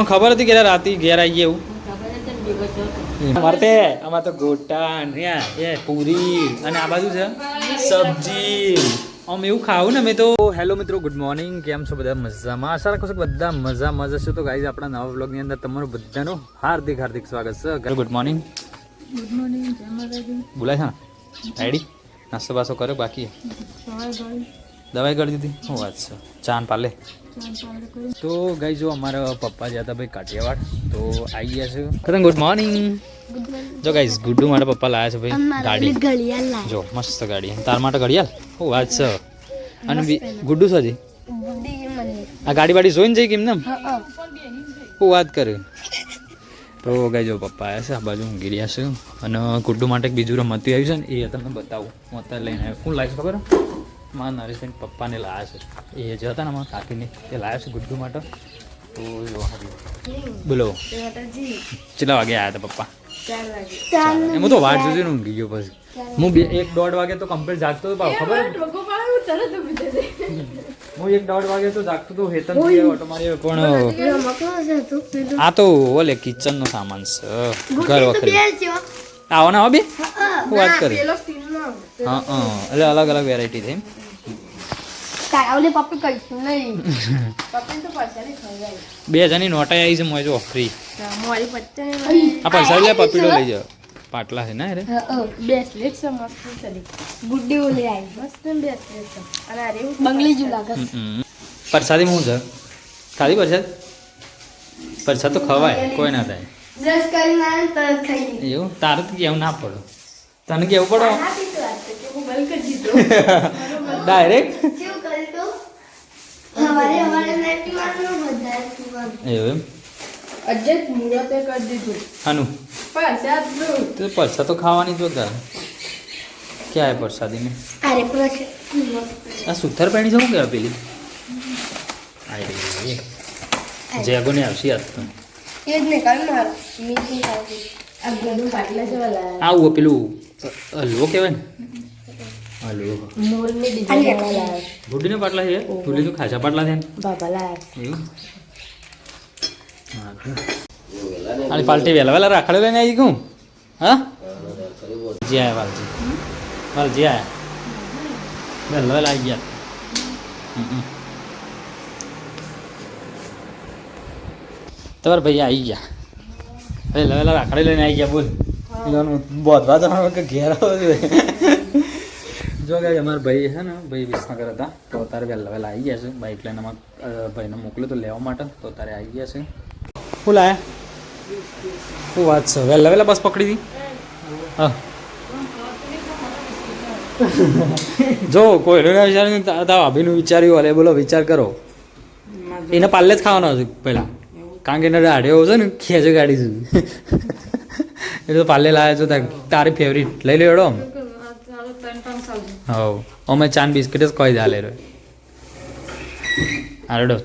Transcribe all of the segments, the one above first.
ખબર હતી કે રાતે ઘેર આવીએ એવું મારે આમાં તો ગોટા એ પૂરી અને આ બાજુ છે સબ્જી આમ એવું ખાવું ને મેં તો. હેલો મિત્રો, ગુડ મોર્નિંગ. કેમ છો બધા? મજામાં? આશા રાખું છું કે બધા મજા છે. તો ગાઈઝ આપણા નવા વ્લોગની અંદર તમારું બધાનું હાર્દિક સ્વાગત છે. Good morning. Good morning. જય માતાજી. બોલાય છે આઈડી નાસ્તો બાસ્તો કર્યો બાકી? દવાઈ કરી દીધી. શું વાત છે? ચાન પાલે. તો ગાઈઝ જો અમારા પપ્પા જ્યાં હતા ભાઈ કાઠિયાવાડ, તો આવી ગયા છે. કદમ ગુડ મોર્નિંગ. જો ગાઈઝ ગુડ્ડુ માટે પપ્પા લાયા છે ભાઈ ગાડી. જો મસ્ત ગાડી. તાર માટે ઘડિયાળ. શું વાત છે? અને ગુડ્ડુ સાજી આ ગાડી વાડી જોઈને જઈ કેમ ને શું વાત કરે. તો ગાઈ જો પપ્પા આવ્યા છે આ બાજુ ઊંઘી રહ્યા છે. અને ગુડ્ડુ માટે બીજું રમતું આવ્યું છે ને એ તમને બતાવું. હું અત્યારે લઈને આવ્યો. શું લાવીશ ખબર? મારા નરેશભાઈ પપ્પાને લાવ્યા છે. એ જે હતા ને મારા કાકીને એ લાવ્યા છે ગુડ્ડુ માટે. તો બોલો કેટલા વાગે આવ્યા હતા પપ્પા? એમાં તો વાટ જોઈને ઊંઘી ગયો. પછી હું 1-1.5 વાગે તો કમ્પ્લીટ જાગતો હતો. ખબર હું 1-1.5 વાગે તો જાગતો હતો. હેતન ઓટો માર્યો. પણ આ તો ઓલે કિચન નો સામાન છે ઘર વખત. આવો ને બે વાત કરી. હા એટલે અલગ અલગ વેરાયટી છે. બે જણી નોટાઈ આવી છે મોય જો ફ્રી. આ પૈસા લે પપીડો લઈ જાવ. પાટલા છે ને અરે બેસલેટ છે મસ્ત છે. ગુડ્ડી ઓલી આવી મસ્ત બેસલેટ છે. અને અરે બંગલી જ લાગે. પરસાદી હું છે ખાલી પરસાદ? પરસાદ તો ખવાય કોઈ ના થાય. બ્રશ કરીને આવે તો ખાઈ એવું તારે તો કેવું ના પડે. તને કેવું પડે ડાયરેક્ટ એવું એમ અજત મુરતે કરી દીધું. આનું તો પરસા તો ખાવાની જોતા ક્યાં પરસાદી ને આ સુથર પેણી જવું કે પેલી જેગો ને આવશે આજ તો આવું પેલું હલવો કહેવાય ને હલવો ગુડીને પાટલા છે. તુલી તો ખાસા પાટલા છે એવું. અને પાલટી વહેલા રાખડે લઈને આવી ગયું. હા જી આયા વાલજી આયા વહેલા આવી ગયા. તમારા ભાઈ આવી ગયા વહેલા રાખડે લઈને આવી ગયા. બોલ બોધવા જવાનું કે ઘેર જો કે અમારા ભાઈ છે ને ભાઈ વિસનગર હતા તો અત્યારે વહેલા આવી ગયા છે. બાઇક લઈને અમારા ભાઈને મોકલ્યો તો લેવા માટે. તો અત્યારે આવી ગયા છે. શું લાયા? શું વાત છે? વહેલા બસ પકડી હતી. હા જો કોઈ વિચાર્યું ભાભીનું વિચાર્યું હલે બોલો વિચાર કરો. એને પાલ્લે જ ખાવાનો હતું પહેલાં કારણ કે એને દાઢ્યો છે ને ખેંચો ગાડી સુધી એટલે તો પાલ્લે લાવ્યા છો. તારી ફેવરિટ લઈ લેડો. હા અમે ચાન બિસ્કીટ જ કહી ચાલે રહ્યો. હારડો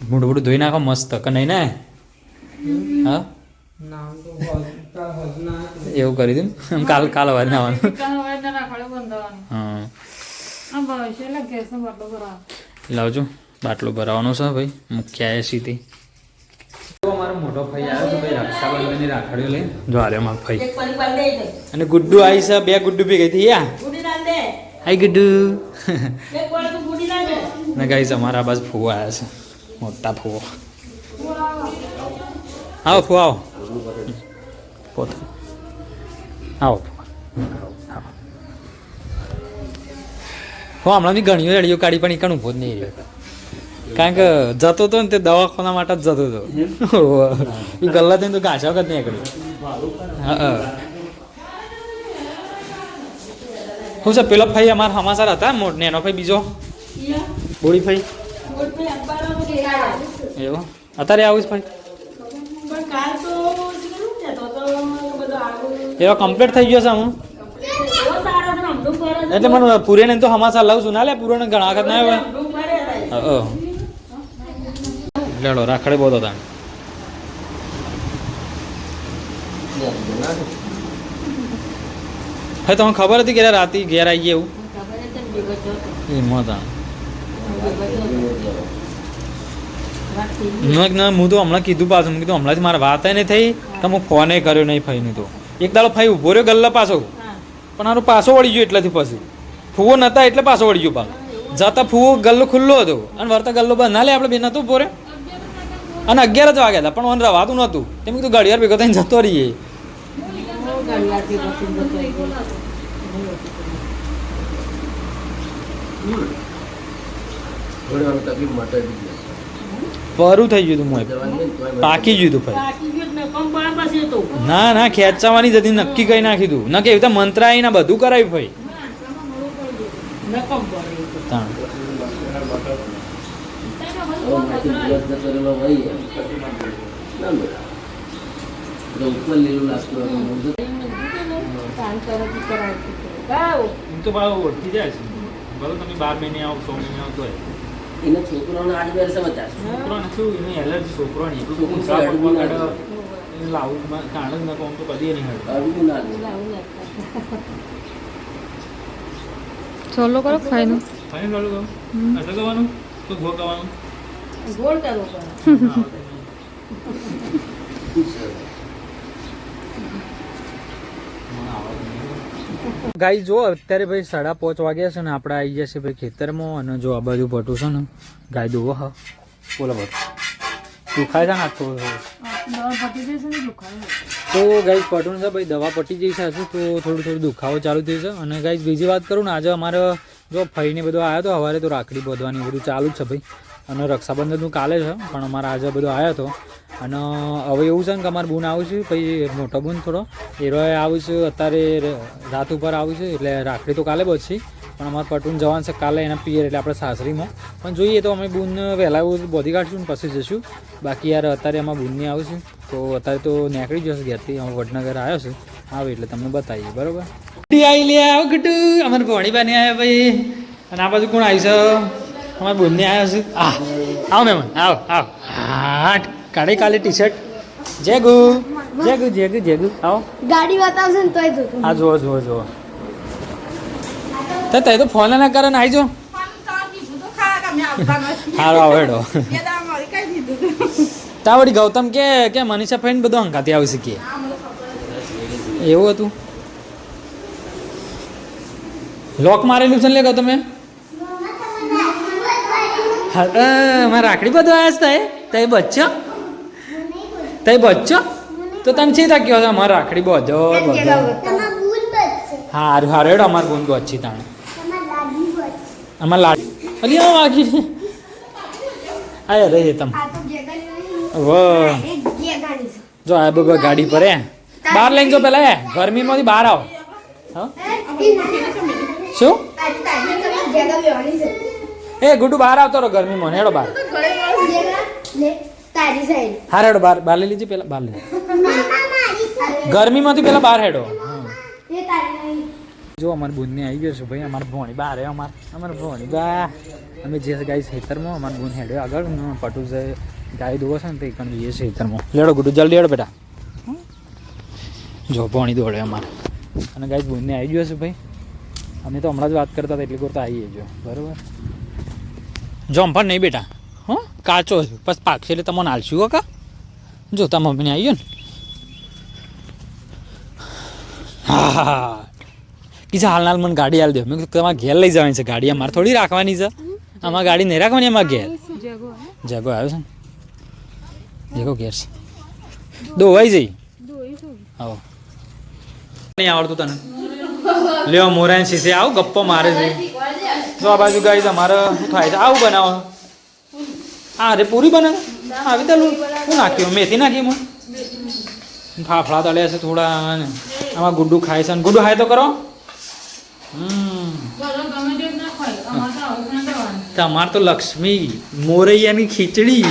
મોટું ધોઈ નાખો મસ્ત કે નહીં ને? હા એવું કરી દઉં કાલ વાર નાવાનું. લાવજો બાટલો ભરાવાનો છે ભાઈ. મુખ્ય 80 થી અમારો મોટો ભાઈ આવ્યો તો ભાઈ રક્ષાબંધનની રાખડીઓ લઈ જો આરે અમારો ભાઈ. અને ગુડ્ડુ આવી છે. 2 ગુડ્ડુ ભેગી થઈ યા. હાય ગુડ્ડુ. ને ગાઈસ અમારા બાજુ ફૂવો આવ્યા છે. મોટા ફૂવો. આવો ફૂવો આવો પોતે આવો હો. હમણાં બી ઘણીઓ રેડીઓ કાઢી પણ એકણ ઊભો જ નહીં રહ્યો કારણ કે જતો હતો ને તે દવાખાના માટે જ જતો હતો. એ ગલ્લા થઈને તો ઘાસા વખત નહીં નીકળ્યું. હા શું છે પેલો ભાઈ અમારા સમાચાર હતા નેનો ભાઈ બીજો બોડી ભાઈ એવું અત્યારે આવું જ ભાઈ એવા કમ્પ્લીટ થઈ ગયો છે હું એટલે મને પૂરે ને તો સમાચાર લાવું છું ના લે પૂરો ને ઘણા વખત ના આવ્યો. લેડો રાખડે બહુ હતા. ભાઈ તમને ખબર હતી કે રાતે ઘેર આવી એવું એમાં હતા ના હું તો હમણાં કીધું પાછું મેં કીધું હમણાં જ મારે વાત નહીં થઈ તો હું ફોને કર્યો નહીં ફાઈનું તો એક દાડો ફાઈ ઊભો રહ્યો ગલ્લા પાછો પણ આનો પાછો વળી ગયો એટલાથી પછી ફૂવો નતા એટલે પાછો વળી ગયો પાછો જતા ફૂવો ગલ્લો ખુલ્લો હતો અને વરતા ગલ્લો બંધ ના લે આપણે બે નતો ઊભો રહ્યો અને 11 જ વાગ્યા હતા પણ મને રવાતું નહોતું તેમ કીધું ઘડિયાળ ભેગો થઈને જતો રહીએ પરું થઈ ગયું હતું મોય પાકી ગયું હતું ભાઈ ના ના ખેંચાવાની જતી નક્કી કઈ નાખી તું ન કે એવી મંત્ર આવીને બધું કરાવ્યું ભાઈ તો ઓળખી જાય છે ભલે તમે 12 મહિને આવો 6 મહિને આવો તો એને છોકરાઓને 8 વર્ષ સમાચાર છોકરાને શું એને એલર્જી છોકરાની લાવું કાણ જ ન કહું તો કદી નહીં સોલો કરો ફાઈનું ફાઈન ચાલુ કરો એટલે કરવાનું તો ગોળ કરવાનું ગોળ કરો ગાઈ જો અત્યારે ભાઈ 5:30 વાગ્યા છે ને આપણે આવી ગયા છે ભાઈ ખેતરમાં અને જો આ બાજુ ભટું છે ને ગાય દોવો હા બોલો ભટ દુખાય છે ને તો ગાઈ પટું છે ભાઈ દવા પટી જઈ છે તો થોડું દુખાવો ચાલુ થયું છે અને ગાઈ બીજી વાત કરું ને આજે અમારે જો ફઈને બધો આવ્યો તો સવારે તો રાખડી બાંધવાની બધું ચાલુ જ છે ભાઈ અને રક્ષાબંધનનું કાલે છે પણ અમારે આજે બધો આવ્યો હતો અને હવે એવું છે ને કે અમારે બૂન આવું છે પછી મોટો બૂન થોડો એરોએ આવું છે અત્યારે રાત ઉપર આવું છે એટલે રાખડી તો કાલે બચી પણ અમારે પટુન જવાનું છે કાલે એના પિયર એટલે આપણે સાસરીમાં પણ જોઈએ તો અમે બૂન વહેલા બોધી કાઢશું ને પછી જઈશું બાકી યાર અત્યારે અમારે બૂનની આવું છે તો અત્યારે તો નીકળી જશે ઘેરથી અમે વડનગર આવ્યો છે આવે એટલે તમને બતાવીએ બરાબર આવી લે આવો ગટુ અમારે ભણીબાની આવ્યા ભાઈ અને આ બાજુ કોણ આવી છે અમારે બૂનની આવ્યા છે આવો મહેમાન આવો આવો હા કાઢી કાલે ટી શર્ટ જેગુ આવો ગાડી બતાવશે ને તોય જોતું હા જુઓ તો તે તો ફોન ના કરે ને આવી જો હારો આવો હેડો તા વળી ગૌતમ કે મનીષા ફાઈન બધું હંકાતી આવી શીખીએ એવું હતું લોક મારેલું છે ને લે ગૌતમે હા મારે રાખડી બધું આવ્યા છે તઈ બચ્ચો તો તને ચી રાખ્યો છે અમારે રાખડી બધો હારું હારું હેડો અમારે બૂન બચી તાણે અમારે લાડી અલી આ વાગી આયા રે તમ જો આ બબા ગાડી પર બહાર લઈને જો પેલા ગરમીમાંથી બહાર આવો હા શું એ ગુડુ બહાર આવતો રહો ગરમીમાં હેડો બહાર હા હેડો બહાર લઈ લીધી પેલા બહાર લઈ ગરમીમાંથી પેલા બહાર હેડો જો અમારી બૂનને આવી ગયો છે ભાઈ અમારે ભોણી બહાર અમારે ભોણી બા અમે જે ગાય ખેતરમાં અમારી બૂન હેડ્યો આગળ પટું છે ગાય દોવો છે ને તો એકણ જઈએ ખેતરમાં લેડો ગુડું જલ્દી હેડો બેટા જો ભોણી દોડે અમારે અને ગાય બૂનને આવી ગયો છે ભાઈ અમે તો હમણાં જ વાત કરતા હતા એટલી કરતા આવીએ જો બરાબર જમ્પર નહીં બેટા હં કાચો છે બસ પાકશે એટલે તમને હાલશું કાકા જો તાર મમ્મીને આવી ગયો ને હા કીધું હાલ મને ગાડી હાલ દો મેં કીધું તમારે ઘેર લઈ જવાની છે ગાડી અમારે થોડી રાખવાની છે અમારે ગાડી નહીં રાખવાની અમારે ઘેર જગો આવ્યો છે ને દેખો ઘેર છે દોવાઈ જઈ આવો નહીં આવડતું તને લ્યો મોરાન શીશે આવું ગપ્પો મારે છે જો આ બાજુ ગાઈ તમારે શું થાય છે આવું બનાવો હા અરે પૂરી બનાવે આવી દે શું નાખ્યું મેથી નાખી એમાં ફાફડા તળ્યા છે થોડા આમાં ગુડ્ડુ ખાય છે ગુડ્ડુ ખાય તો કરો તમારે તો લક્ષ્મી મોરૈયાની ખીચડી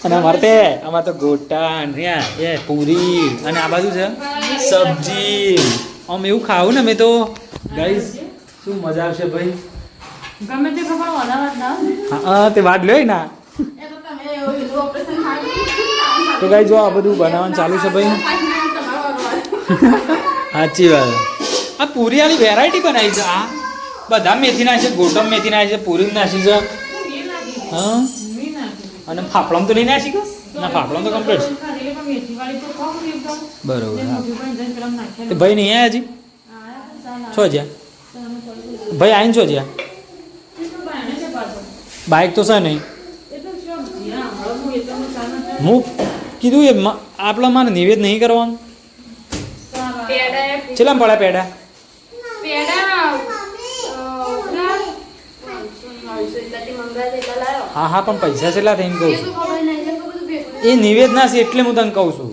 અને અમારે તો ગોટા એ પૂરી અને આ બાજુ છે સબ્જી આમ એવું ખાવું ને મેં તો ગાઈસ શું મજા આવશે ભાઈ હા તે વાત લ્યો ના તો ગાઈ જો આ બધું બનાવવાનું ચાલુ છે ભાઈ સાચી વાત આ પૂરી વાળી વેરાયટી બનાવી છે આ બધા મેથી નાખી છે ગોટમ મેથી નાખી છે પૂરી નાખી છે હા અને ફાફડામાં તો લઈને આવ્યા શીખો ના ફાફડામાં તો કમ્પ્લીટ બરોબર હા. તે ભાઈ નહીં આવ્યા હજી છો જ્યાં ભાઈ આવીને છો જ્યાં બાઇક તો છે નહીં હું કીધું એ આપણા મારે નિવેદ નહીં કરવાનું ચેલા પડ્યા પેડા હા હા પણ પૈસા કેટલા થઈને કહું છું એ નિવેદ ના છે એટલે હું તને કહું છું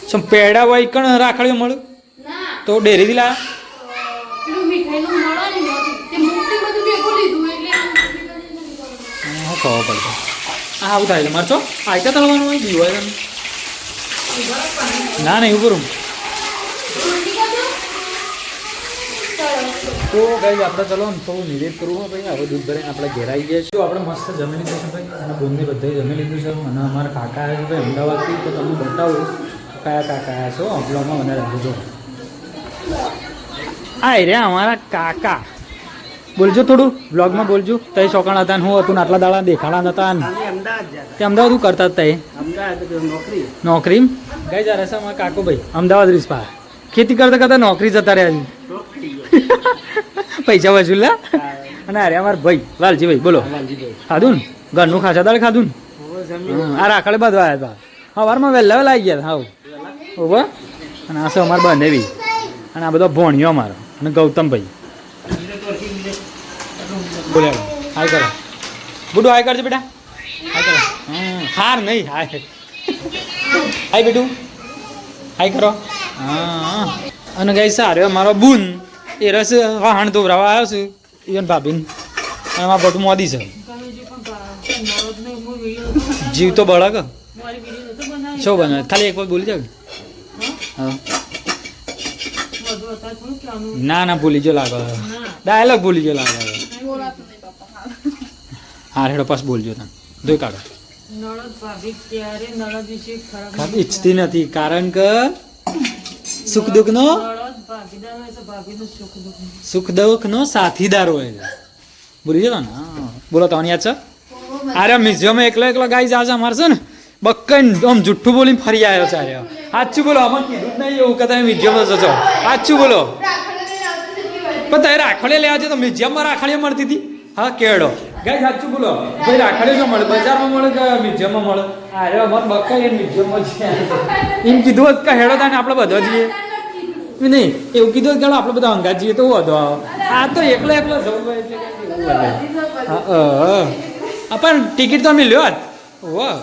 શું પેડા હોય કણ રાખડીઓ મળે તો ડેરીથી લાવ્યા ખબર પડશે હા આવું થાય છે મારે છો આયતા તળવાનું હોય બી હોય તમે ના ના એવું કરું તો ગાઈઝ આપણે ચલો ને થોડું નિવેદ કરવું હોય ભાઈ હવે દૂધ ભરીને આપણે ઘેર આવી ગયા છીએ આપણે મસ્ત જમી લીધું છે ભાઈ અને બોનને બધાએ જમી લીધું છે અને અમારા કાકા આવ્યા છે ભાઈ અમદાવાદથી તો તમને બતાવું કયા કાકા આવ્યા છો બ્લોગમાં મને રાખજો આ રે અમારા કાકા બોલજો થોડું બ્લોગમાં બોલજો તઈ ચોકણ હતા ને હું હતું ને આટલા દાડા દેખાડા હતા ને તે અમદાવાદ શું કરતા હતા નોકરી ગઈ જરા છે અમારા કાકો ભાઈ અમદાવાદ રીસપા ખેતી કરતા કરતા નોકરી જતા રહ્યા છે પૈસા વસૂલા અને અરે અમારા ભાઈ વાલજીભાઈ બોલો ખાધું ને ઘરનું ખાસા દાડે ખાધું ને આ રાખડે બાંધવા આવ્યા હતા સવારમાં વહેલા વહેલા આવી ગયા હાવ ઓવા અને આ છે અમારા બંને બી અને આ બધો ભોણિયો અમારો અને ગૌતમભાઈ બોલે હાય કરો બુડુ હાય કરજો બેટા હાય કરો હાર નહીં હાય હાય બેટું હાય કરો હા અને ગઈ સારો મારો બુન એ રસ વાહણ ધોવરાવા આવ્યો છું ઇવન ભાભીને અને મારા ભટું મોદી છે જીવ તો બળક શું બનાવે ખાલી એક વાર બોલી જાવ હા ના ના ભૂલી જો લાગે ડાયલોગ ભૂલી જો લાગે હા હેડો પાસ બોલજો તમે જોઈ કાઢો ઈચ્છતી નથી કારણ કે સુખ દુઃખ નો સુખ દુઃખ નો સાથીદાર હોય છે બોલી જતો ને બોલો તો યાદ છે અરે મ્યુઝિયમ એકલો એકલો ગાઈ જાશે અમારે છે ને બક્કન આમ જુઠ્ઠું બોલીને ફરી આવ્યો છે અરે સાચું બોલો અમને કીધું જ નહીં એવું કે તમે મ્યુઝિયમમાં જશો સાચું બોલો પણ તમે રાખડીઓ લેવા છે તો મ્યુઝિયમમાં રાખડીઓ મળતી હતી હા કેળો ગાઈ સાચું બોલો ભાઈ રાખડીઓ શું મળે બજારમાં મળે કે મ્યુઝિયમમાં મળે અરે અમારે બક્કાઈ એને મ્યુઝિયમમાં છે એમ કીધું હોત કે હેડો તાને આપણે બધા જઈએ નહીં એવું કીધું કે આપણે બધા અંગાત જઈએ તો વધો આવો આ તો એકલો એકલો જવું એટલે પણ ટિકિટ તો અમે લ્યો જ વાહ